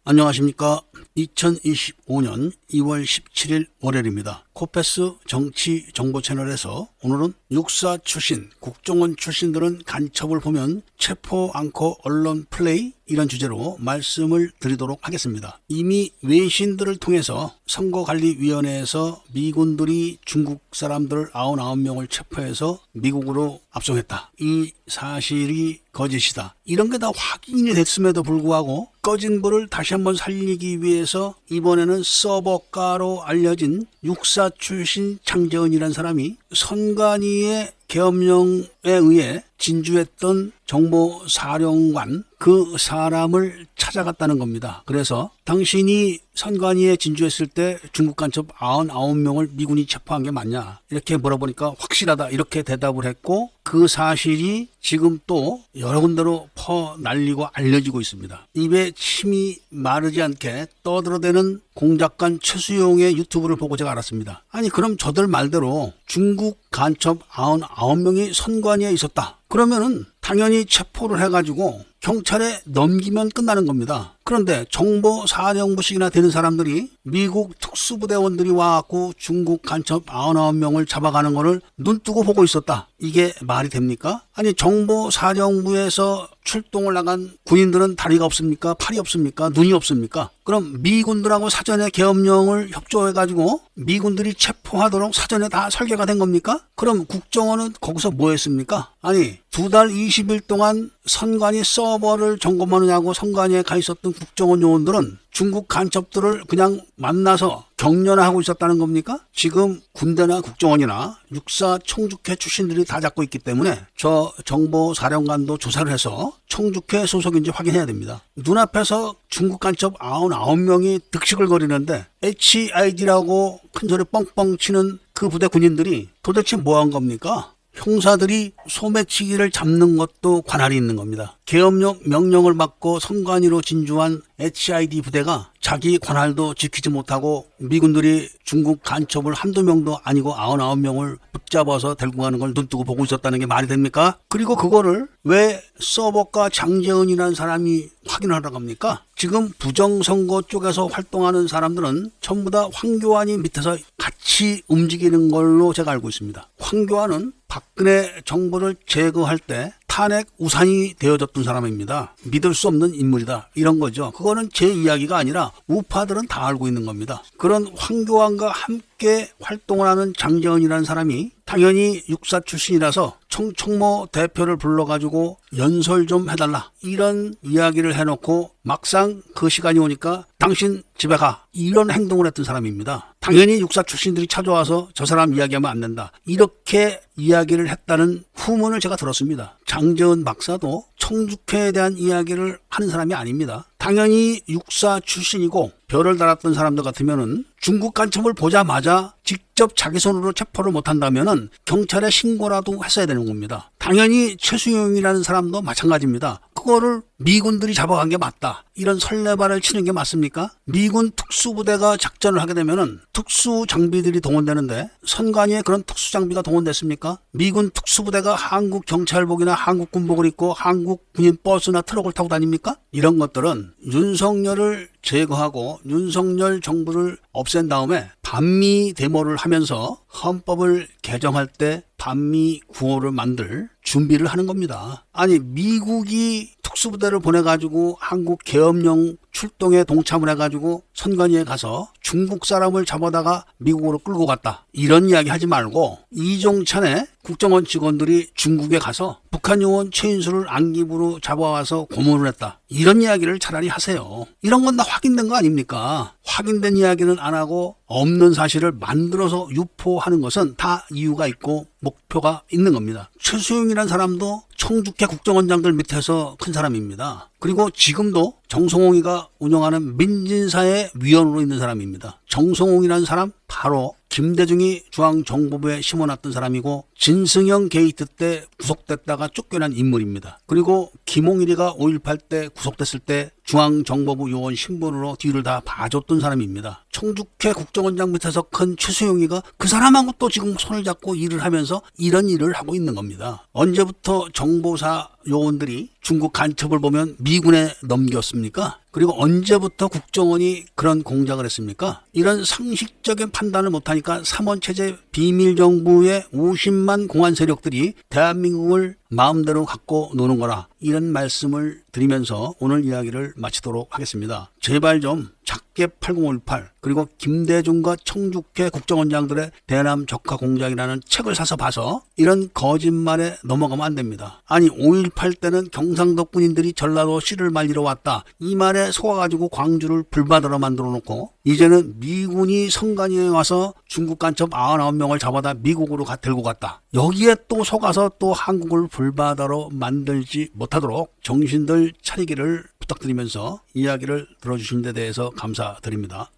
안녕하십니까. 2025년 2월 17일 월요일입니다. 코페스 정치 정보 채널에서 오늘은 육사 출신, 국정원 출신들은 간첩을 보면 체포 않고 언론 플레이 이런 주제로 말씀을 드리도록 하겠습니다. 이미 외신들을 통해서 선거관리위원회에서 미군들이 중국 사람들 99명을 체포해서 미국으로 압송했다. 이 사실이 거짓이다. 이런 게 다 확인이 됐음에도 불구하고 꺼진 불을 다시 한번 살리기 위해서 이번에는 서버가로 알려진 육사 출신 장재은이라는 사람이 선관위의 계엄령에 의해 진주했던 정보사령관 그 사람을 찾아갔다는 겁니다. 그래서 당신이 선관위에 진주했을 때 중국 간첩 99명을 미군이 체포한 게 맞냐 이렇게 물어보니까 확실하다 이렇게 대답을 했고 그 사실이 지금 또 여러 군데로 퍼날리고 알려지고 있습니다. 입에 침이 마르지 않게 떠들어대는 공작관 최수용의 유튜브를 보고 제가 알았습니다. 아니 그럼 저들 말대로 중국 간첩 99명이 선관위에 있었다. 그러면은 당연히 체포를 해가지고 경찰에 넘기면 끝나는 겁니다. 그런데 정보사령부식이나 되는 사람들이 미국 특수부대원들이 와갖고 중국 간첩 99명을 잡아가는 거를 눈뜨고 보고 있었다. 이게 말이 됩니까? 아니 정보사령부에서 출동을 나간 군인들은 다리가 없습니까? 팔이 없습니까? 눈이 없습니까? 그럼 미군들하고 사전에 계엄령을 협조해가지고 미군들이 체포하도록 사전에 다 설계가 된 겁니까? 그럼 국정원은 거기서 뭐 했습니까? 아니 2달 20일 동안 선관위 서버를 점검하느냐고 선관위에 가 있었던 국정원 요원들은 중국 간첩들을 그냥 만나서 격려하고 있었다는 겁니까? 지금 군대나 국정원이나 육사 청주회 출신들이 다 잡고 있기 때문에 저 정보사령관도 조사를 해서 청주회 소속인지 확인해야 됩니다. 눈앞에서 중국 간첩 99명이 득식을 거리는데 HID라고 큰소리 뻥뻥 치는 그 부대 군인들이 도대체 뭐 한 겁니까? 형사들이 소매치기를 잡는 것도 관할이 있는 겁니다. 계엄령 명령을 받고 선관위로 진주한 HID 부대가 자기 관할도 지키지 못하고 미군들이 중국 간첩을 한두 명도 아니고 99명을 붙잡아서 데리고 가는 걸 눈뜨고 보고 있었다는 게 말이 됩니까? 그리고 그거를 왜 서버가 장재은이라는 사람이 확인하라고 합니까? 지금 부정선거 쪽에서 활동하는 사람들은 전부 다 황교안이 밑에서 같이 움직이는 걸로 제가 알고 있습니다. 황교안은 박근혜 정부를 제거할 때 탄핵 우산이 되어줬던 사람입니다. 믿을 수 없는 인물이다. 이런 거죠. 그거는 제 이야기가 아니라 우파들은 다 알고 있는 겁니다. 그런 황교안과 함께 활동을 하는 장재은이라는 사람이 당연히 육사 출신이라서 청모 대표를 불러가지고 연설 좀 해달라. 이런 이야기를 해놓고 막상 그 시간이 오니까 당신 집에 가. 이런 행동을 했던 사람입니다. 당연히 육사 출신들이 찾아와서 저 사람 이야기하면 안 된다. 이렇게 이야기를 했다는 후문을 제가 들었습니다. 장재은 박사도 청주회에 대한 이야기를 하는 사람이 아닙니다. 당연히 육사 출신이고 별을 달았던 사람들 같으면은 중국 간첩을 보자마자 직접 자기 손으로 체포를 못한다면은 경찰에 신고라도 했어야 되는 겁니다. 당연히 최수용이라는 사람도 마찬가지입니다. 그거를 미군들이 잡아간 게 맞다. 이런 설레발을 치는 게 맞습니까? 미군 특수부대가 작전을 하게 되면은 특수 장비들이 동원되는데 선관위에 그런 특수 장비가 동원됐습니까? 미군 특수부대가 한국 경찰복이나 한국 군복을 입고 한국 군인 버스나 트럭을 타고 다닙니까? 이런 것들은 윤석열을 제거하고 윤석열 정부를 없앤 다음에 반미 데모를 하면서 헌법을 개정할 때 반미 구호를 만들 준비를 하는 겁니다. 아니 미국이 특수부대를 보내가지고 한국 계엄령 출동에 동참을 해가지고 선관위에 가서 중국 사람을 잡아다가 미국으로 끌고 갔다. 이런 이야기 하지 말고 이종찬의 국정원 직원들이 중국에 가서 북한 요원 최인수를 안기부로 잡아와서 고문을 했다. 이런 이야기를 차라리 하세요. 이런 건 다 확인된 거 아닙니까? 확인된 이야기는 안 하고 없는 사실을 만들어서 유포하는 것은 다 이유가 있고 목표가 있는 겁니다. 최수용이라는 사람도 청주회 국정원장들 밑에서 큰 사람입니다. 그리고 지금도 정성홍이가 운영하는 민진사의 위원으로 있는 사람입니다. 정성홍이라는 사람 바로 김대중이 중앙정보부에 심어놨던 사람이고 진승영 게이트 때 구속됐다가 쫓겨난 인물입니다. 그리고 김홍일이가 5.18 때 구속됐을 때 중앙정보부 요원 신분으로 뒤를 다 봐줬던 사람입니다. 청주회 국정원장 밑에서 큰 최수용이가 그 사람하고 또 지금 손을 잡고 일을 하면서 이런 일을 하고 있는 겁니다. 언제부터 정보사 요원들이 중국 간첩을 보면 미군에 넘겼습니까? 그리고 언제부터 국정원이 그런 공작을 했습니까? 이런 상식적인 판단을 못하니까 삼원체제 비밀정부의 50만 공안 세력들이 대한민국을 마음대로 갖고 노는 거라, 이런 말씀을 드리면서 오늘 이야기를 마치도록 하겠습니다. 제발 좀 작게 8018 그리고 김대중과 청주회 국정원장들의 대남 적화 공작이라는 책을 사서 봐서 이런 거짓말에 넘어가면 안 됩니다. 아니 5.18 때는 경상도 군인들이 전라도 씨를 말리러 왔다, 이 말에 속아가지고 광주를 불바다로 만들어 놓고 이제는 미군이 성간이에 와서 중국 간첩 99명을 잡아다 미국으로 들고 갔다, 여기에 또 속아서 또 한국을 불바다로 만들지 못하도록 정신들 차리기를 부탁드리면서 이야기를 들어주신 데 대해서 감사드립니다.